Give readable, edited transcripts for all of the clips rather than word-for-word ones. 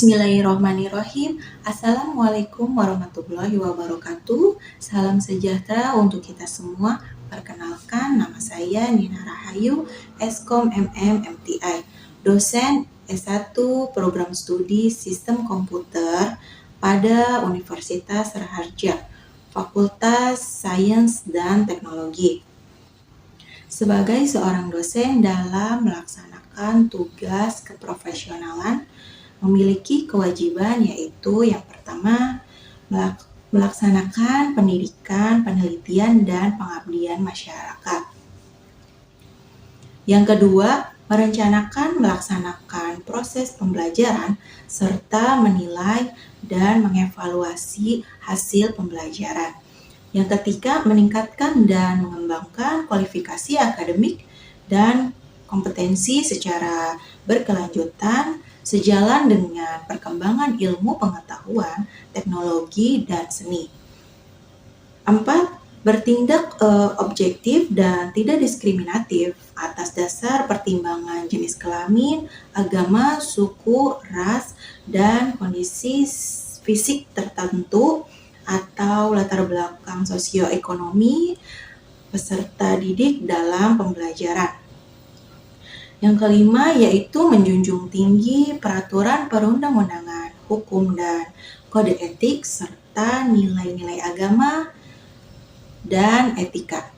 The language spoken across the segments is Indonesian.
Bismillahirrahmanirrahim. Assalamualaikum warahmatullahi wabarakatuh. Salam sejahtera untuk kita semua. Perkenalkan, nama saya Nina Rahayu, Eskom MTI, dosen S1 Program Studi Sistem Komputer pada Universitas Raharja, Fakultas Sains dan Teknologi. Sebagai seorang dosen dalam melaksanakan tugas keprofesionalan, memiliki kewajiban yaitu yang pertama, melaksanakan pendidikan, penelitian, dan pengabdian masyarakat. Yang kedua, merencanakan melaksanakan proses pembelajaran serta menilai dan mengevaluasi hasil pembelajaran. Yang ketiga, meningkatkan dan mengembangkan kualifikasi akademik dan kompetensi secara berkelanjutan sejalan dengan perkembangan ilmu pengetahuan, teknologi, dan seni. 4. Bertindak objektif dan tidak diskriminatif atas dasar pertimbangan jenis kelamin, agama, suku, ras, dan kondisi fisik tertentu atau latar belakang sosioekonomi peserta didik dalam pembelajaran. Yang kelima yaitu menjunjung tinggi peraturan perundang-undangan, hukum dan kode etik, serta nilai-nilai agama dan etika.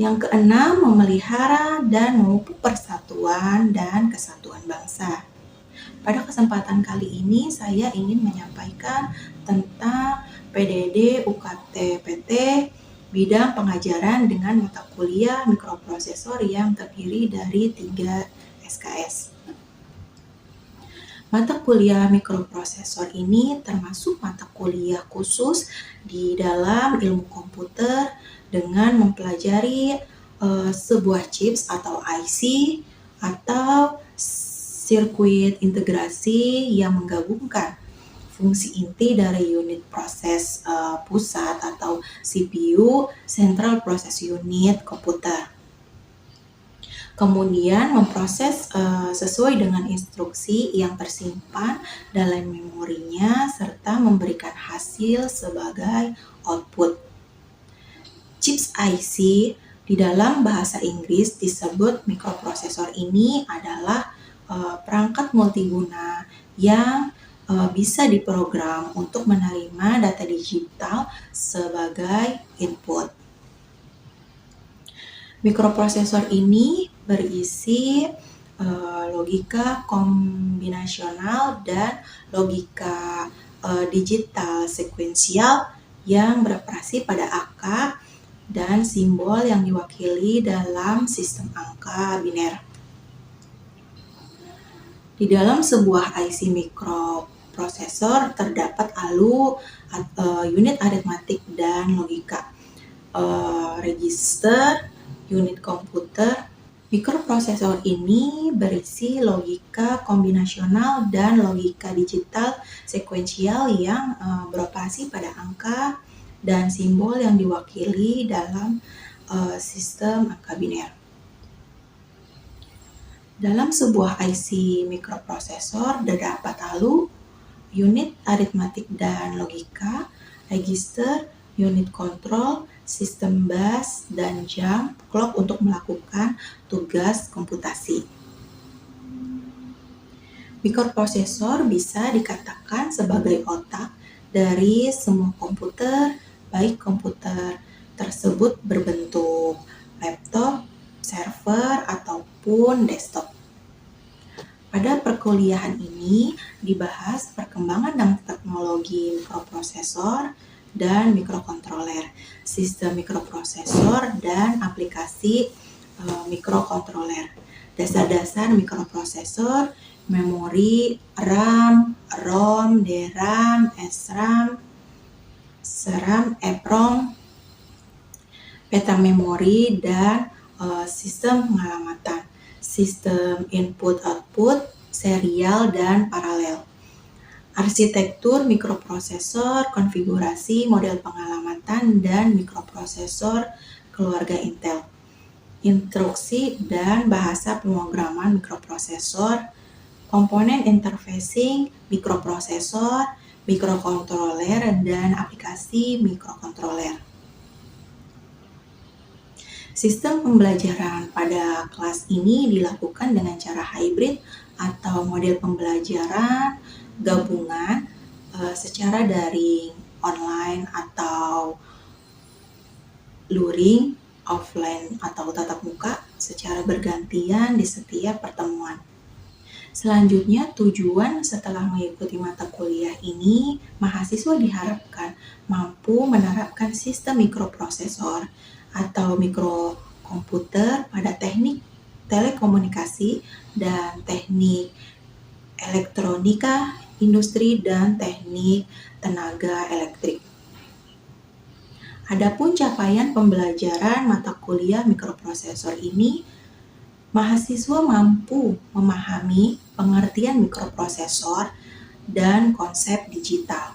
Yang keenam, memelihara dan memupuk persatuan dan kesatuan bangsa. Pada kesempatan kali ini saya ingin menyampaikan tentang PDD UKT PT bidang pengajaran dengan mata kuliah mikroprosesor yang terdiri dari 3 SKS. Mata kuliah mikroprosesor ini termasuk mata kuliah khusus di dalam ilmu komputer dengan mempelajari sebuah chips atau IC atau sirkuit integrasi yang menggabungkan fungsi inti dari unit proses pusat atau CPU, Central Process Unit komputer. Kemudian memproses sesuai dengan instruksi yang tersimpan dalam memorinya serta memberikan hasil sebagai output. Chips IC di dalam bahasa Inggris disebut mikroprosesor ini adalah perangkat multiguna yang bisa diprogram untuk menerima data digital sebagai input. Mikroprosesor ini berisi logika kombinasional dan logika digital sekuensial yang beroperasi pada angka dan simbol yang diwakili dalam sistem angka biner. Di dalam sebuah IC mikroprosesor terdapat unit aritmatik dan logika, register, unit komputer. Mikroprosesor ini berisi logika kombinasional dan logika digital sekuensial yang beroperasi pada angka dan simbol yang diwakili dalam sistem angka biner. Dalam sebuah IC mikroprosesor terdapat unit aritmatik dan logika, register, unit kontrol, sistem bus, dan jam clock untuk melakukan tugas komputasi. Mikroprosesor bisa dikatakan sebagai otak dari semua komputer, baik komputer tersebut berbentuk laptop, server, ataupun desktop. Pada perkuliahan ini dibahas perkembangan dan teknologi mikroprosesor dan mikrokontroler, sistem mikroprosesor dan aplikasi mikrokontroler, dasar-dasar mikroprosesor, memori RAM, ROM, DRAM, SRAM, SRAM, EPROM, peta memori, dan sistem pengalamatan, sistem input-output, serial, dan paralel. Arsitektur mikroprosesor, konfigurasi model pengalamatan, dan mikroprosesor keluarga Intel. Instruksi dan bahasa pemrograman mikroprosesor, komponen interfacing, mikroprosesor, mikrokontroler, dan aplikasi mikrokontroler. Sistem pembelajaran pada kelas ini dilakukan dengan cara hybrid atau model pembelajaran gabungan secara daring, online, atau luring, offline atau tatap muka secara bergantian di setiap pertemuan. Selanjutnya, tujuan setelah mengikuti mata kuliah ini, mahasiswa diharapkan mampu menerapkan sistem mikroprosesor atau mikrokomputer pada teknik telekomunikasi dan teknik elektronika, industri, dan teknik tenaga elektrik. Adapun capaian pembelajaran mata kuliah mikroprosesor ini, mahasiswa mampu memahami pengertian mikroprosesor dan konsep digital.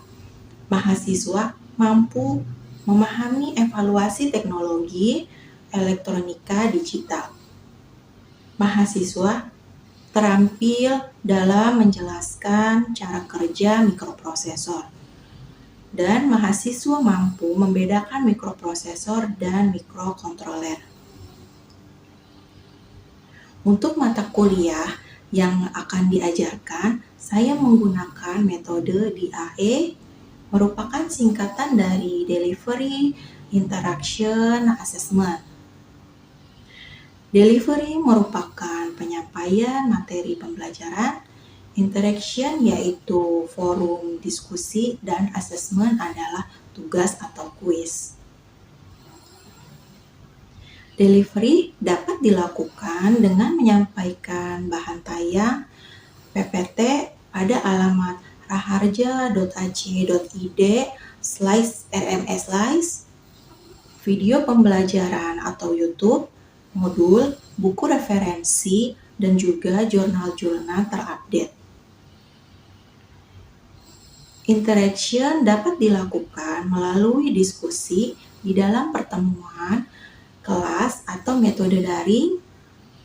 Mahasiswa mampu memahami evaluasi teknologi elektronika digital. Mahasiswa terampil dalam menjelaskan cara kerja mikroprosesor. Dan mahasiswa mampu membedakan mikroprosesor dan mikrokontroler. Untuk mata kuliah yang akan diajarkan, saya menggunakan metode DAE, merupakan singkatan dari Delivery Interaction Assessment. Delivery merupakan penyampaian materi pembelajaran, interaction yaitu forum diskusi, dan assessment adalah tugas atau kuis. Delivery dapat dilakukan dengan menyampaikan bahan tayang PPT pada alamat raharja.ac.id/rmslice, video pembelajaran atau YouTube, modul, buku referensi, dan juga jurnal-jurnal terupdate. Interaction dapat dilakukan melalui diskusi di dalam pertemuan kelas atau metode daring,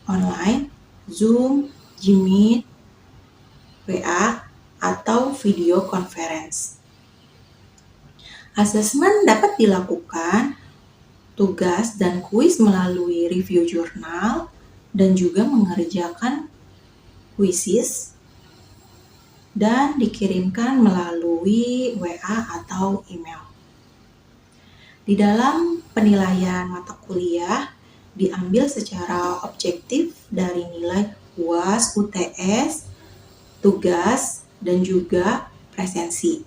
online, Zoom, Gmeet, WA, atau video conference. Assessment dapat dilakukan tugas dan kuis melalui review jurnal dan juga mengerjakan kuisis dan dikirimkan melalui WA atau email. Di dalam penilaian mata kuliah diambil secara objektif dari nilai UAS, UTS, tugas, dan juga presensi.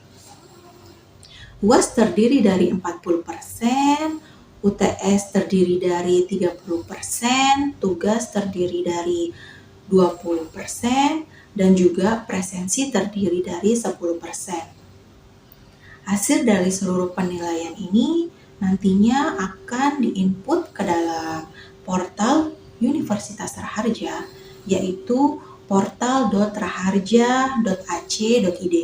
UAS terdiri dari 40%, UTS terdiri dari 30%, tugas terdiri dari 20%, dan juga presensi terdiri dari 10%. Hasil dari seluruh penilaian ini nantinya akan diinput ke dalam portal Universitas Raharja, yaitu portal.raharja.ac.id.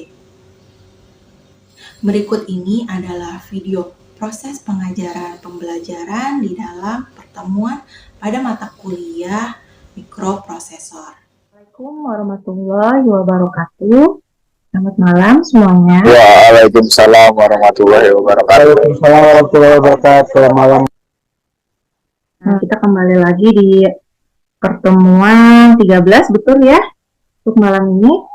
Berikut ini adalah video proses pengajaran pembelajaran di dalam pertemuan pada mata kuliah mikroprosesor. Assalamualaikum warahmatullahi wabarakatuh. Selamat malam semuanya. Waalaikumsalam warahmatullahi wabarakatuh. Waalaikumsalam warahmatullahi wabarakatuh. Malam. Nah, kita kembali lagi di pertemuan 13, betul ya? Untuk malam ini,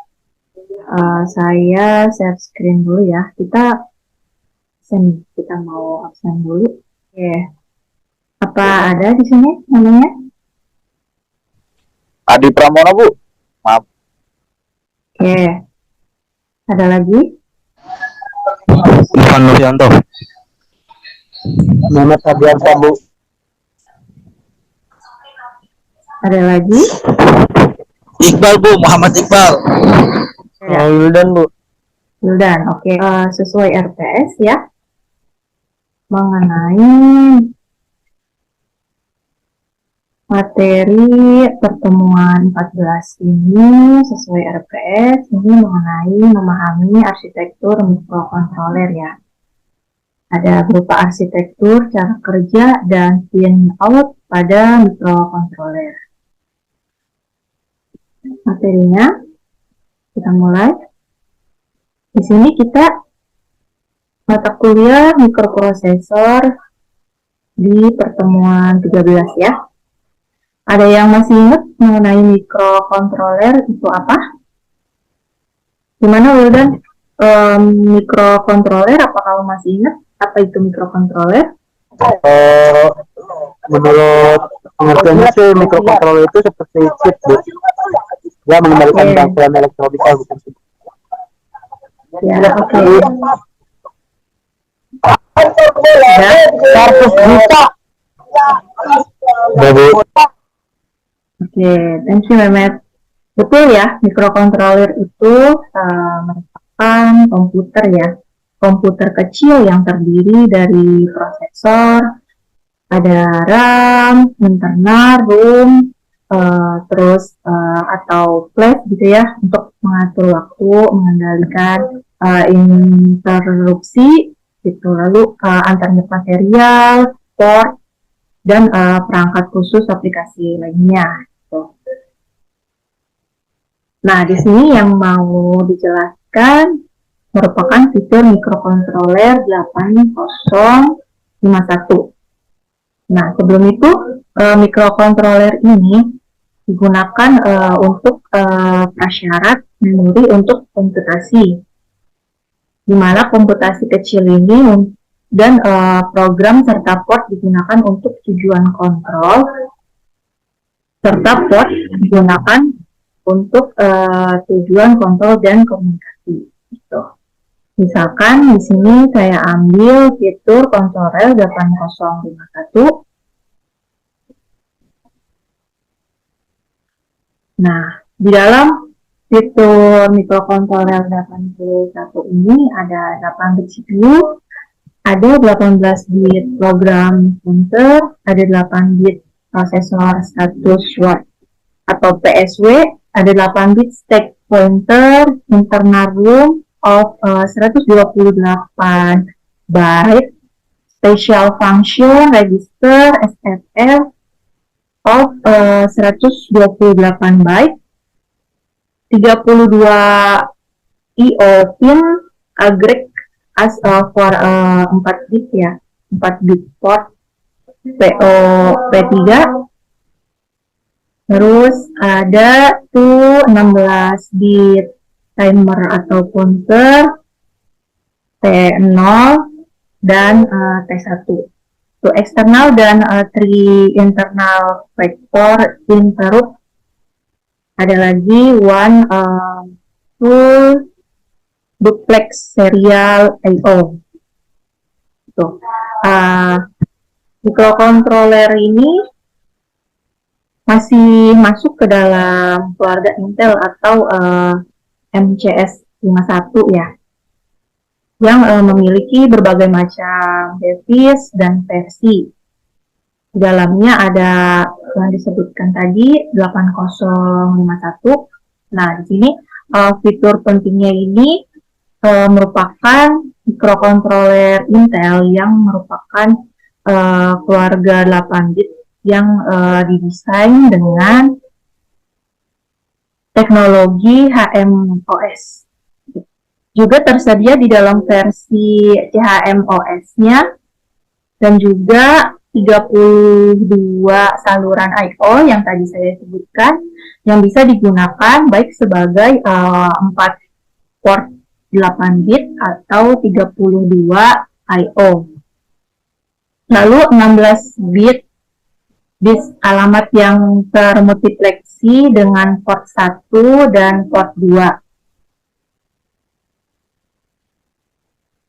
saya share screen dulu ya. Kita mau absen dulu. Oke. Apa ada di sini namanya? Adi Pramono, Bu. Maaf. Oke. Ada lagi? Ivan Nuryanto. Muhammad Adiansa, Bu. Ada lagi? Iqbal, Bu. Muhammad Iqbal. Ya. Wildan, Bu. Wildan, oke. Sesuai RPS ya. Mengenai materi pertemuan 14 ini sesuai RPS ini mengenai memahami arsitektur mikrokontroler ya. Ada berupa arsitektur, cara kerja, dan pin out pada mikrokontroler. Materinya kita mulai. Di sini kita mata kuliah mikroprosesor di pertemuan 13 ya. Ada yang masih ingat mengenai mikrokontroler itu apa? Gimana Wildan? Mikrokontroler, apa kamu masih ingat apa itu mikrokontroler? Menurut pengertiannya sih mikrokontroler itu seperti chip, Bu. Dia mengendalikan rangkaian elektronika bukan sih. Ya, oke. Ya, 100 juta. Bu. Oke, thank you Mehmet. Betul ya, mikrokontroler itu merupakan komputer ya. Komputer kecil yang terdiri dari prosesor, ada RAM, internal, ROM, terus atau flash gitu ya, untuk mengatur waktu, mengendalikan interupsi gitu, lalu antarnet material, port, dan perangkat khusus aplikasi lainnya. Gitu. Nah, di sini yang mau dijelaskan merupakan fitur mikrokontroler 8051. Nah, sebelum itu mikrokontroler ini digunakan untuk prasyarat memori untuk komputasi, di mana komputasi kecil ini dan program serta port digunakan untuk tujuan kontrol, serta port digunakan untuk tujuan kontrol dan komunikasi. Gitu. Misalkan di sini saya ambil fitur konsoler 8051. Nah, di dalam fitur mikrokontroler 81 ini ada 8 bit CPU, ada 18 bit program counter, ada 8 bit prosesor status word atau PSW, ada 8 bit stack pointer, internal room of 128 byte, special function register SFR of 128 byte, 32 IO pin agreg as for 4 bit ya, 4 bit port PO P3. Terus ada tuh 16 bit timer atau counter T0 dan T1. Tuh eksternal dan 3 internal vector interrupt. Ada lagi one full duplex serial I/O. Tuh. Mikrokontroler ini masih masuk ke dalam keluarga Intel atau MCS 51 ya, yang memiliki berbagai macam device dan versi. Di dalamnya ada yang disebutkan tadi 8051. Nah, di sini fitur pentingnya ini merupakan mikrokontroler Intel yang merupakan keluarga 8 bit yang didesain dengan teknologi HMOS. Juga tersedia di dalam versi CHMOS-nya dan juga 32 saluran I/O yang tadi saya sebutkan yang bisa digunakan baik sebagai 4 port 8 bit atau 32 I/O. Lalu 16 bit disk alamat yang termultipleksi dengan port 1 dan port 2.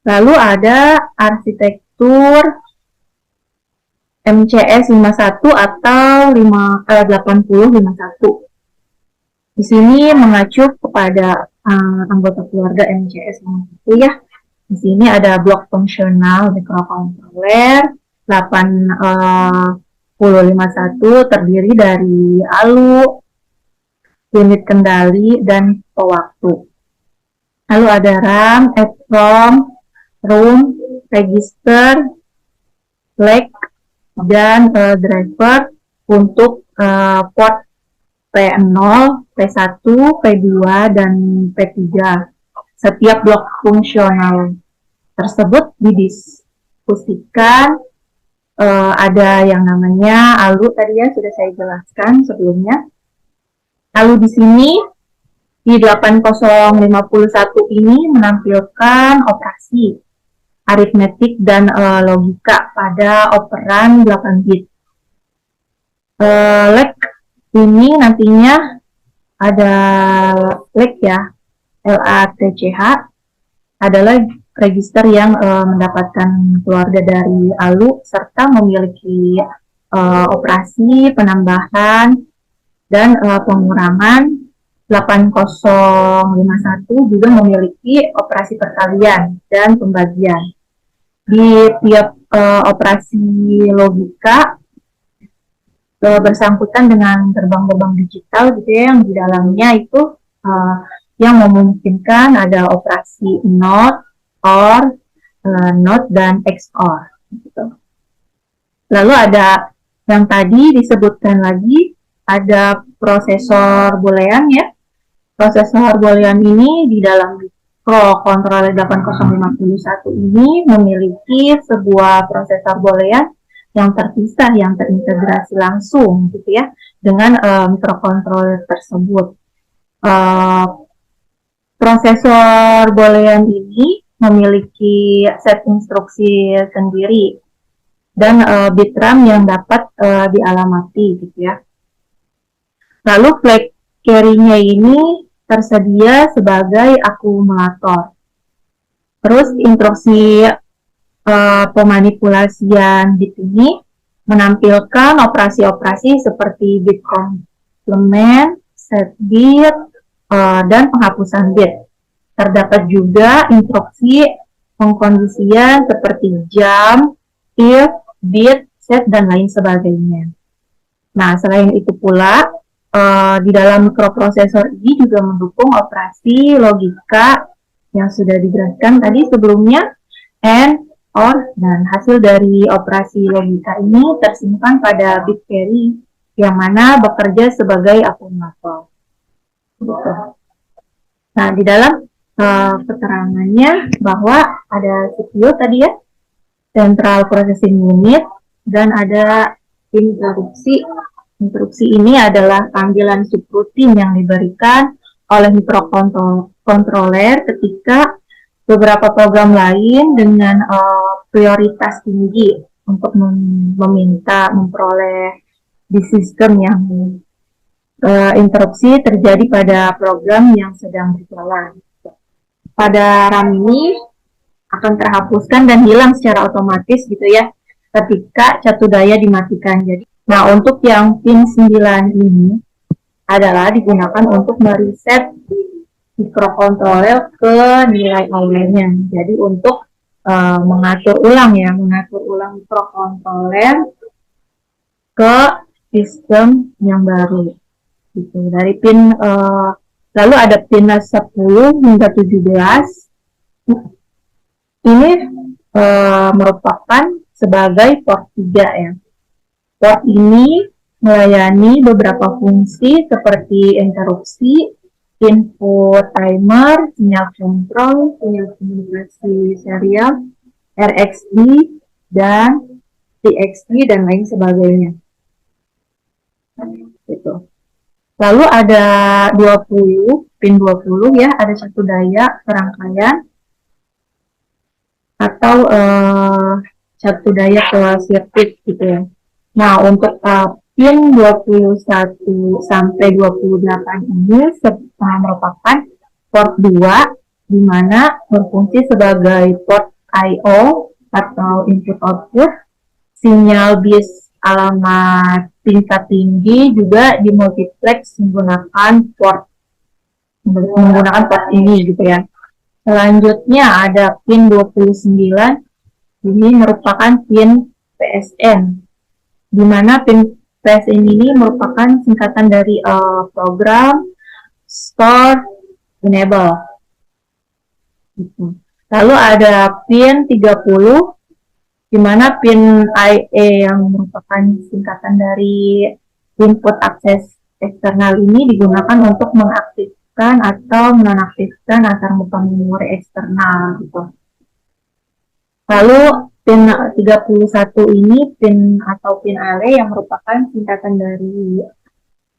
Lalu ada arsitektur MCS 51 atau 8051. Di sini mengacu kepada anggota keluarga MCS 51 ya. Di sini ada blok fungsional mikrokontroler 8051 terdiri dari ALU, unit kendali, dan pewaktu. Lalu ada RAM, EEPROM, ROM, register, flag, dan driver untuk port P0, P1, P2, dan P3. Setiap blok fungsional tersebut didiskusikan, ada yang namanya ALU tadi ya, sudah saya jelaskan sebelumnya. ALU di sini di 8051 ini menampilkan operasi aritmetik dan logika pada operan 8 bit. LEC ini nantinya ada LEC ya, LATCH adalah register yang mendapatkan keluarga dari ALU serta memiliki operasi penambahan dan pengurangan. 8051 juga memiliki operasi perkalian dan pembagian. Di tiap operasi logika bersangkutan dengan gerbang-gerbang digital gitu ya, yang di dalamnya itu yang memungkinkan ada operasi NOT, OR, NOT, dan XOR gitu. Lalu ada yang tadi disebutkan lagi, ada prosesor boolean ya. Prosesor boolean ini di dalam microcontroller 8051 ini memiliki sebuah prosesor boolean yang terpisah, yang terintegrasi langsung gitu ya dengan microcontroller tersebut. Prosesor boolean ini memiliki set instruksi sendiri dan bit RAM yang dapat dialamati gitu ya. Lalu flag carry-nya ini tersedia sebagai akumulator. Terus instruksi pemanipulasian bit ini menampilkan operasi-operasi seperti bit complement, set bit, dan penghapusan bit. Terdapat juga instruksi pengkondisian seperti jump, if, bit, set, dan lain sebagainya. Nah, selain itu pula, di dalam mikroprosesor ini juga mendukung operasi logika yang sudah dijelaskan tadi sebelumnya, AND, OR, dan hasil dari operasi logika ini tersimpan pada bit carry yang mana bekerja sebagai akumulator. Nah, di dalam keterangannya bahwa ada CPU tadi ya, Central Processing Unit, dan ada interupsi. Interupsi ini adalah panggilan subrutin yang diberikan oleh mikrokontroler ketika beberapa program lain dengan prioritas tinggi untuk meminta memperoleh di sistem yang interupsi terjadi pada program yang sedang berjalan. Pada RAM ini akan terhapuskan dan hilang secara otomatis gitu ya ketika catu daya dimatikan. Jadi, nah, untuk yang pin 9 ini adalah digunakan untuk mereset mikrokontroler ke nilai awalnya. Jadi untuk mengatur ulang mikrokontroler ke sistem yang baru. Gitu. Dari pin lalu ada pin 10 hingga 17. Ini merupakan sebagai port 3 ya. Port ini melayani beberapa fungsi seperti interupsi, input timer, sinyal kontrol, sinyal komunikasi serial, RxD, dan TXD, dan lain sebagainya. Gitu. Lalu ada 20, pin 20 ya, ada satu daya serangkaian atau satu daya ke sirkuit gitu ya. Nah, untuk pin 21 sampai 28 ini merupakan port 2 di mana berfungsi sebagai port I/O atau input output. Sinyal bis alamat tingkat tinggi juga dimultiplex menggunakan port ini gitu ya. Selanjutnya ada pin 29, ini merupakan pin PSN, di mana pin PSN ini merupakan singkatan dari program store enable. Gitu. Lalu ada pin 30, di mana pin IE yang merupakan singkatan dari input access eksternal ini digunakan untuk mengaktifkan atau menonaktifkan antarmuka memori eksternal gitu. Lalu pin 31 ini pin atau pin array yang merupakan singkatan dari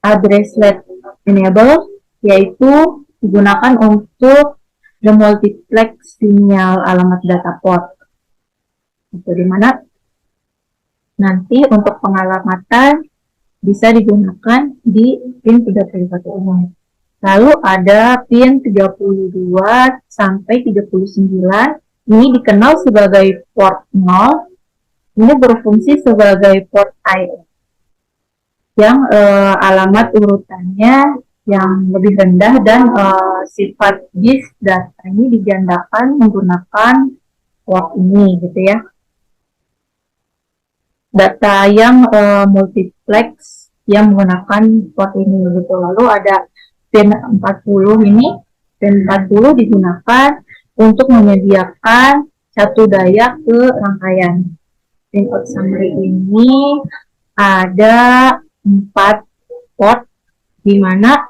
address-led enable, yaitu digunakan untuk demultiplex sinyal alamat data port. Itu dimana nanti untuk pengalamatan bisa digunakan di pin 31 ini. Lalu ada pin 32 sampai 39. Ini dikenal sebagai port 0. Ini berfungsi sebagai port I/O yang alamat urutannya yang lebih rendah dan sifat disk data ini digandakan menggunakan port ini gitu ya. Data yang multiplex yang menggunakan port ini gitu. Lalu ada pin 40 ini. Pin 40 digunakan untuk menyediakan satu daya ke rangkaian. Input summary ini ada 4 port, di mana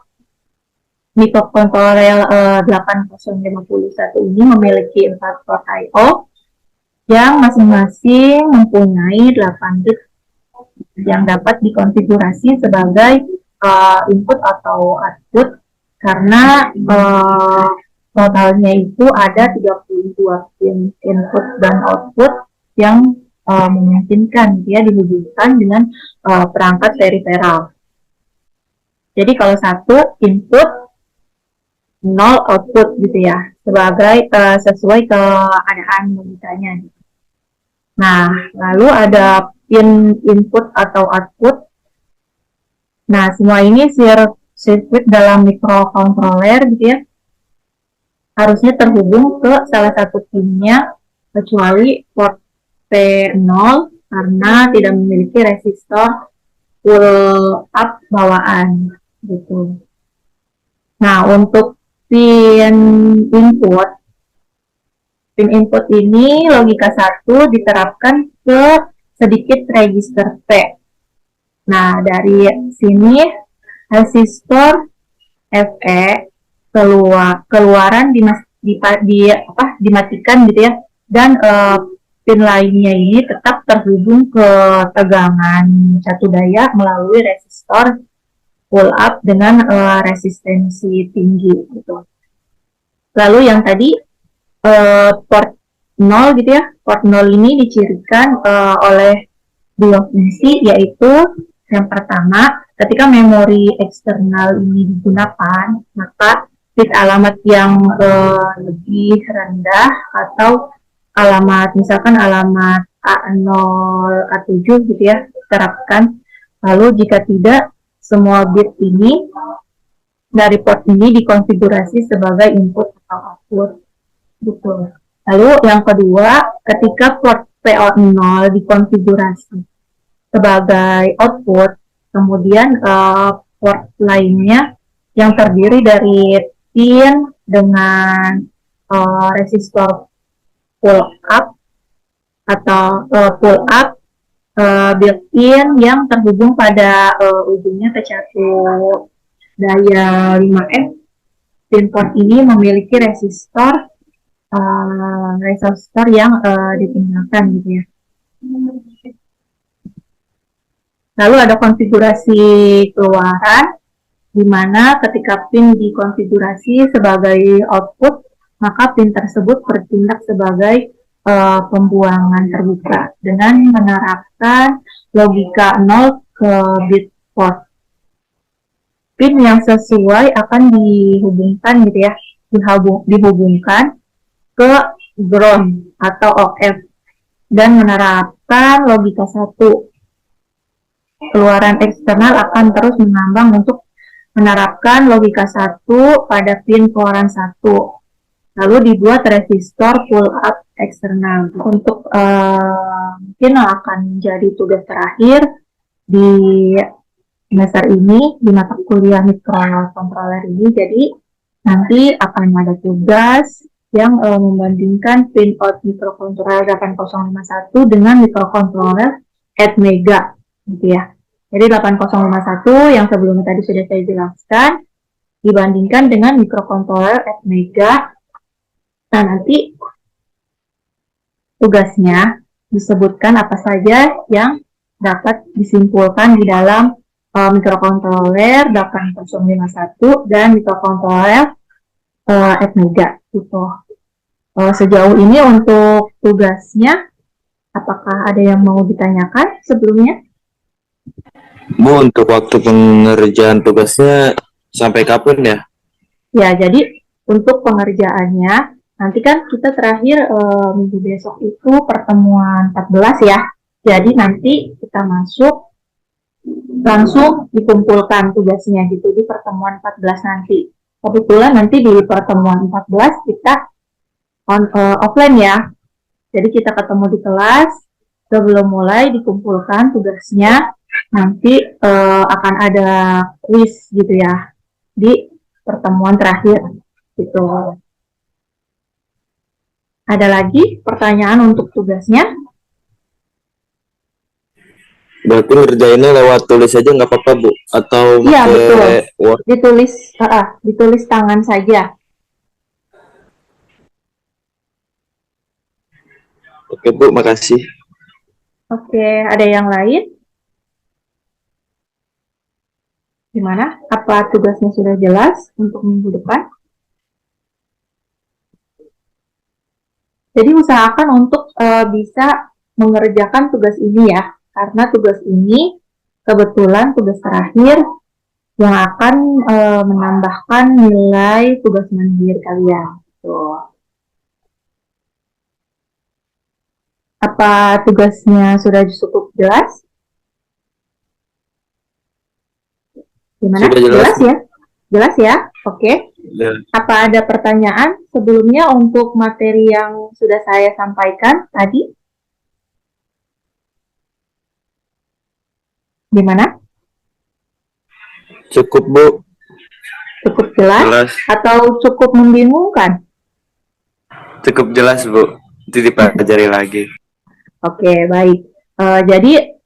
microcontroller 8051 ini memiliki 4 port I/O yang masing-masing mempunyai 8 bit yang dapat dikonfigurasi sebagai input atau output, karena totalnya itu ada 32 pin input dan output yang memungkinkan dia dihubungkan dengan perangkat periferal. Jadi kalau 1 input 0 output gitu ya, sebagai sesuai keadaan logikanya. Nah, lalu ada pin input atau output. Nah, semua ini sirkuit dalam microcontroller gitu ya, harusnya terhubung ke salah satu pinnya, kecuali port P0 karena tidak memiliki resistor pull up bawaan gitu. Nah, untuk pin input ini logika 1 diterapkan ke sedikit register P. Nah, dari sini resistor FE keluaran dimatikan gitu ya, dan pin lainnya ini tetap terhubung ke tegangan satu daya melalui resistor pull up dengan resistensi tinggi gitu. Lalu yang tadi port 0 gitu ya, port 0 ini dicirikan oleh dua fungsi, yaitu yang pertama, ketika memori eksternal ini digunakan, maka bit alamat yang lebih rendah atau alamat, misalkan alamat A0, A7 gitu ya, terapkan. Lalu jika tidak, semua bit ini dari port ini dikonfigurasi sebagai input atau output gitu. Lalu yang kedua, ketika port PO0 dikonfigurasi sebagai output, kemudian port lainnya yang terdiri dari pin dengan resistor pull up atau pull up built-in yang terhubung pada ujungnya ke satu daya 5F. Pin port ini memiliki resistor yang ditinggalkan gitu ya. Lalu ada konfigurasi keluaran, di mana ketika pin dikonfigurasi sebagai output, maka pin tersebut bertindak sebagai pembuangan terbuka dengan menerapkan logika 0 ke bit port. Pin yang sesuai akan dihubungkan gitu ya, dihubungkan ke ground atau OF dan menerapkan logika 1. Keluaran eksternal akan terus mengambang untuk menerapkan logika 1 pada pin keluaran 1. Lalu dibuat resistor pull up eksternal. Untuk mungkin akan jadi tugas terakhir di semester ini, di mata kuliah microcontroller ini. Jadi nanti akan ada tugas yang membandingkan pin out microcontroller 8051 dengan microcontroller Atmega gitu ya. Jadi 8051 yang sebelumnya tadi sudah saya jelaskan dibandingkan dengan mikrokontroler Atmega. Nah, nanti tugasnya disebutkan apa saja yang dapat disimpulkan di dalam mikrokontroler 8051 dan mikrokontroler Atmega gitu. Sejauh ini untuk tugasnya, apakah ada yang mau ditanyakan sebelumnya? Bu, untuk waktu pengerjaan tugasnya sampai kapan ya? Ya, jadi untuk pengerjaannya, nanti kan kita terakhir minggu besok itu pertemuan 14 ya. Jadi nanti kita masuk langsung dikumpulkan tugasnya gitu di pertemuan 14 nanti. Kebetulan nanti di pertemuan 14 kita offline ya. Jadi kita ketemu di kelas, sebelum mulai dikumpulkan tugasnya, nanti akan ada quiz gitu ya di pertemuan terakhir gitu. Ada lagi pertanyaan untuk tugasnya? Berarti ngerjainnya lewat tulis aja nggak apa-apa, Bu? Atau Iya, betul. pakai Word? Ditulis tangan saja. Oke, Bu, makasih. Oke, ada yang lain? Gimana? Apa tugasnya sudah jelas untuk minggu depan? Jadi usahakan untuk bisa mengerjakan tugas ini ya, karena tugas ini kebetulan tugas terakhir yang akan menambahkan nilai tugas mandiri kalian. Tuh. Apa tugasnya sudah cukup jelas? Gimana? Sudah jelas. Ya? Jelas ya? Oke. Ya. Apa ada pertanyaan sebelumnya untuk materi yang sudah saya sampaikan tadi? Gimana? Cukup, Bu. Cukup jelas? Jelas. Atau cukup membingungkan? Cukup jelas, Bu. Nanti dipelajari lagi. Oke, baik. Jadi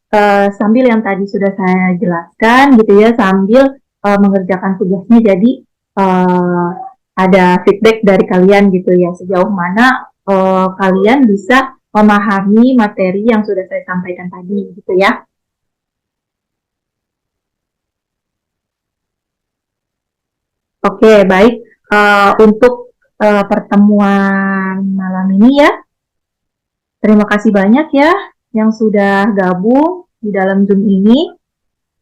sambil yang tadi sudah saya jelaskan gitu ya, sambil mengerjakan tugasnya, jadi ada feedback dari kalian gitu ya, sejauh mana kalian bisa memahami materi yang sudah saya sampaikan tadi gitu ya. Oke, baik. Untuk pertemuan malam ini ya, terima kasih banyak ya yang sudah gabung di dalam Zoom ini.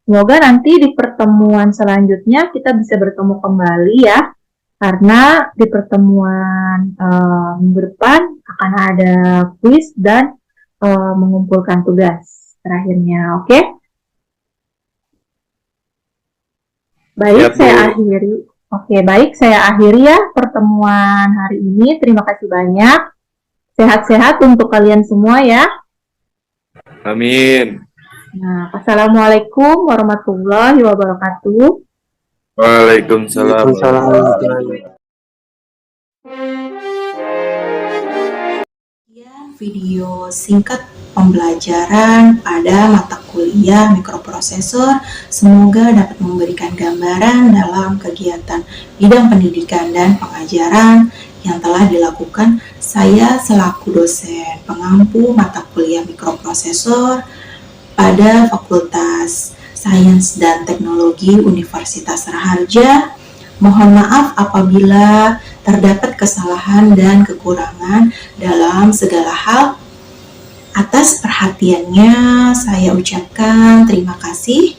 Semoga nanti di pertemuan selanjutnya kita bisa bertemu kembali ya, karena di pertemuan minggu depan akan ada quiz dan mengumpulkan tugas terakhirnya. Oke? Baik, Ya, Bu. saya akhiri. Oke, baik, saya akhiri ya pertemuan hari ini. Terima kasih banyak. Sehat-sehat untuk kalian semua ya. Amin. Nah, Assalamualaikum warahmatullahi wabarakatuh. Waalaikumsalam. Video singkat pembelajaran pada mata kuliah mikroprosesor semoga dapat memberikan gambaran dalam kegiatan bidang pendidikan dan pengajaran yang telah dilakukan saya selaku dosen pengampu mata kuliah mikroprosesor pada Fakultas Sains dan Teknologi Universitas Raharja. Mohon maaf apabila terdapat kesalahan dan kekurangan dalam segala hal. Atas perhatiannya saya ucapkan terima kasih.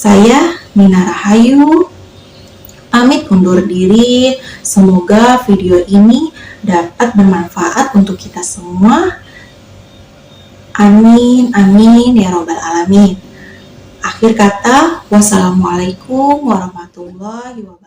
Saya Nina Rahayu pamit undur diri. Semoga video ini dapat bermanfaat untuk kita semua. Amin, amin, ya robbal alamin. Akhir kata, wassalamualaikum warahmatullahi wabarakatuh.